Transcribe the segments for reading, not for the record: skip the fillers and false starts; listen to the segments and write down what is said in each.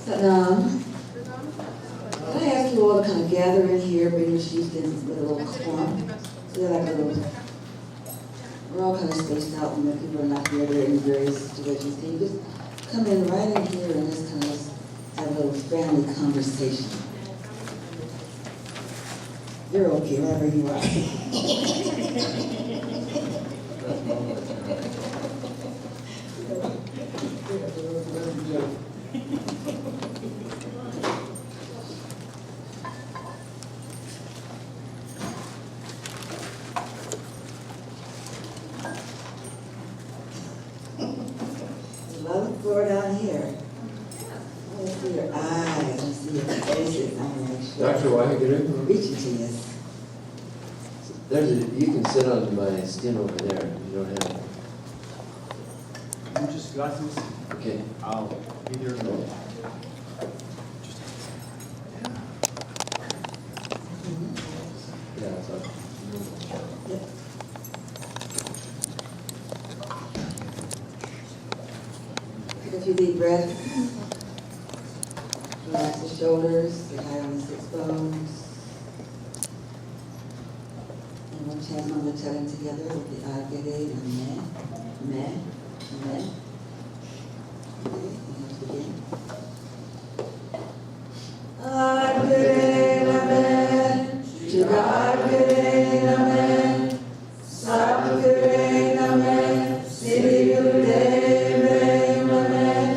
Can I ask you all to kind of gather in here, bring your sheets in with a little clump? So they're like a little, we're all kind of spaced out and the people are not together in various situations. Can you just come in right in here and just kind of have a little family conversation? You're okay, wherever you are. There's a lot of floor down here. I see your eyes, I see your faces. I'm like, sure. Dr. Waheguru, Reaching to you. you can sit on my skin over there. You don't have. Muchas gracias. Okay. I'll be there in a minute. Yeah, so. Take a few deep breaths. Relax the shoulders, the head on the six bones. And we'll chant on the telling together with the Agade and Me. Okay, and let's begin. Agade Namen, Jugagade Namen, Sapgade Namen, Siri Gurudeve Namen.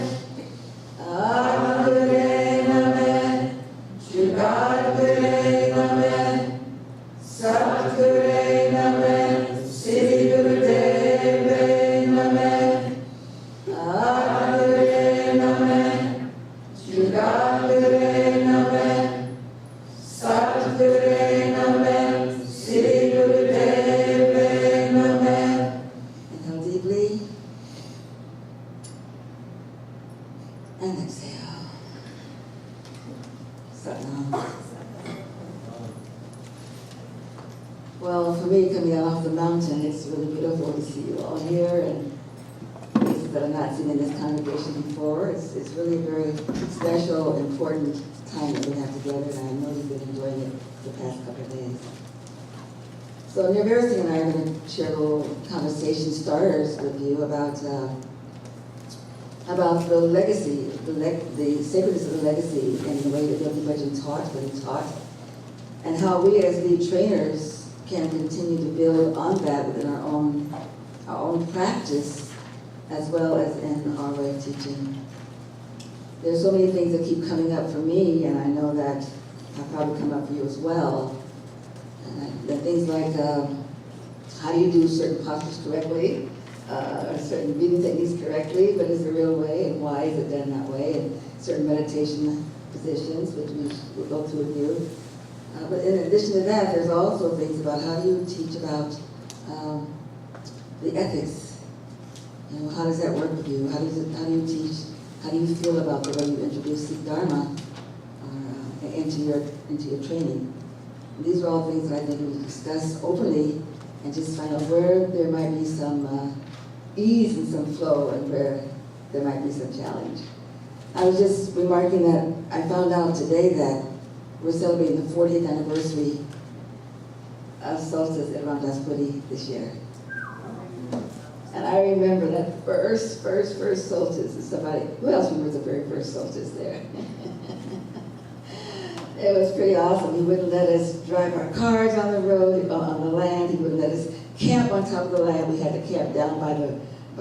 Agade Namen, Jugagade Namen, Sapgade Namen, Siri Gurudeve Namen. Agade Namen, Jugagade Namen, Sapgade Namen, Siri Gurudeve Namen. Inhale deeply. And exhale. Satnam. Well, for me, coming out off the mountain, it's really beautiful to see you all here and places that I've not seen in this congregation before. It's really a very special, important time that we have together, and I know you've been enjoying it the past couple of days. So Nirvair Singh and I are going to share little conversation starters with you about the legacy, the sacredness of the legacy and the way that Yogi Bhajan taught, what he taught, and how we as lead trainers can continue to build on that within our own practice as well as in our way of teaching. There's so many things that keep coming up for me, and I know that have probably come up for you as well. And things like how do you do certain postures correctly, or certain breathing techniques correctly, but is the real way, and why is it done that way, and certain meditation positions, which we will go through with you. But in addition to that, there's also things about how do you teach about the ethics. You know, how does that work with you? How do you teach? How do you feel about the way you introduce Sikh Dharma into your training? And these are all things that I think we discuss openly and just find out where there might be some ease and some flow and where there might be some challenge. I was just remarking that I found out today that we're celebrating the 40th anniversary of solstice at Ramdaspuri this year. And I remember that first solstice. And somebody, who else remembers the very first solstice there? It was pretty awesome. He wouldn't let us drive our cars on the road, on the land. He wouldn't let us camp on top of the land. We had to camp down by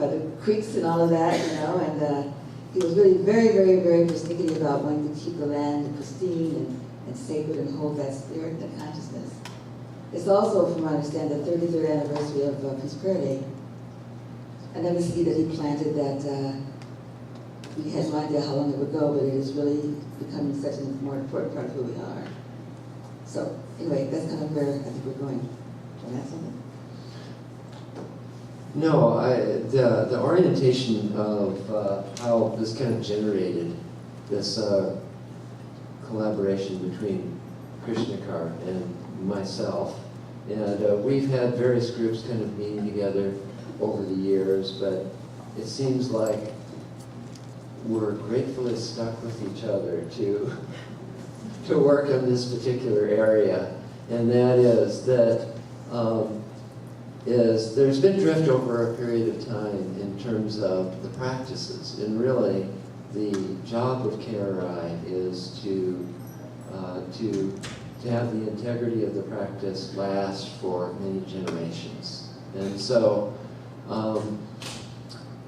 the creeks and all of that, you know. And he was really very, very, very persnickety about wanting to keep the land pristine and sacred and hold that spirit and that consciousness. It's also, from what I understand, the 33rd anniversary of Peace Prayer Day. And then the seed that he planted that we had no idea how long it would go, but it is really becoming such a more important part of who we are. So anyway, that's kind of where I think we're going. Do you want to add something? No, the orientation of how this kind of generated this collaboration between Krishna Kaur and myself. And we've had various groups kind of meeting together over the years, but it seems like we're gratefully stuck with each other to work in this particular area, and that is that there's been drift over a period of time in terms of the practices, and really the job of KRI is to have the integrity of the practice last for many generations. And so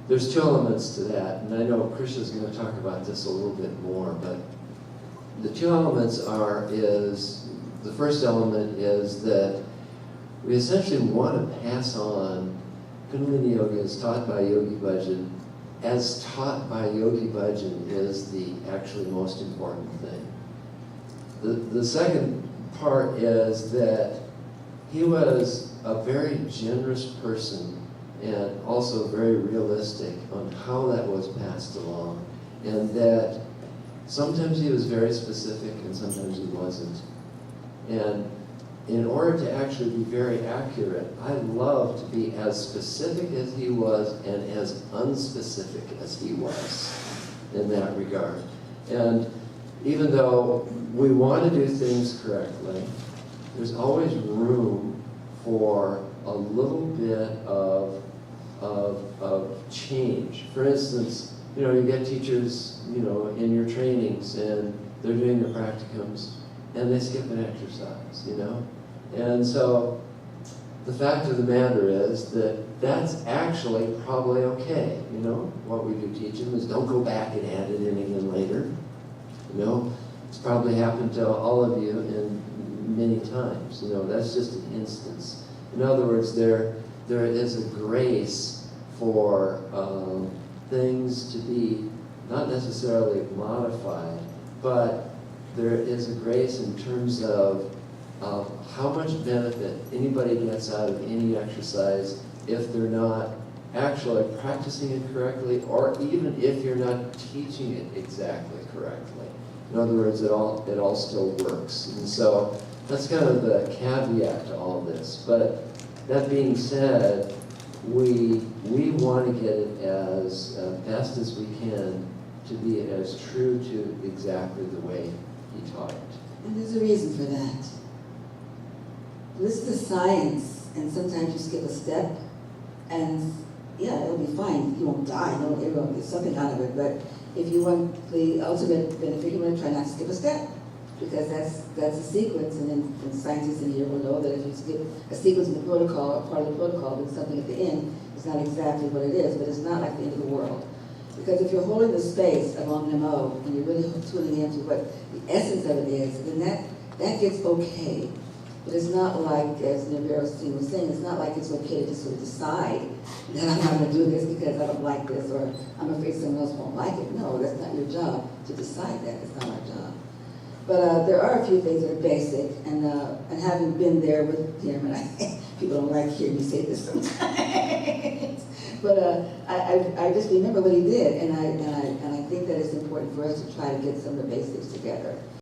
there's two elements to that, and I know Krishna's going to talk about this a little bit more, but the two elements the first element is that we essentially want to pass on Kundalini Yoga as taught by Yogi Bhajan, as taught by Yogi Bhajan is the actually most important thing. The second part is that he was a very generous person and also very realistic on how that was passed along, and that sometimes he was very specific and sometimes he wasn't. And in order to actually be very accurate, I love to be as specific as he was and as unspecific as he was in that regard. And even though we want to do things correctly, there's always room for a little bit of change. For instance, you get teachers, in your trainings, and they're doing their practicums, and they skip an exercise, And so the fact of the matter is that that's actually probably okay, What we do teach them is don't go back and add it in again later. It's probably happened to all of you in many times. That's just an instance. In other words, there is a grace for things to be not necessarily modified, but there is a grace in terms of how much benefit anybody gets out of any exercise if they're not actually practicing it correctly, or even if you're not teaching it exactly correctly. In other words, it all still works. And so that's kind of the caveat to all this. But that being said, we want to get it as best as we can to be as true to exactly the way he taught it. And there's a reason for that. This is science, and sometimes you skip a step, and yeah, it'll be fine. You won't die. No, everyone will get something out of it. But if you want the ultimate benefit, you want to try not to skip a step, because that's a sequence. And scientists in here will know that if you skip a sequence in the protocol, or part of the protocol, then something at the end is not exactly what it is. But it's not like the end of the world. Because if you're holding the space along MO and you're really tuning into what the essence of it is, then that gets okay. But it's not like, as Nirvair Singh was saying, it's not like it's okay to just sort of decide that I'm not going to do this because I don't like this, or I'm afraid someone else won't like it. No, that's not your job to decide that. It's not our job. But there are a few things that are basic, and having been there with him, and people don't like hearing me say this sometimes. But I just remember what he did, and I think that it's important for us to try to get some of the basics together.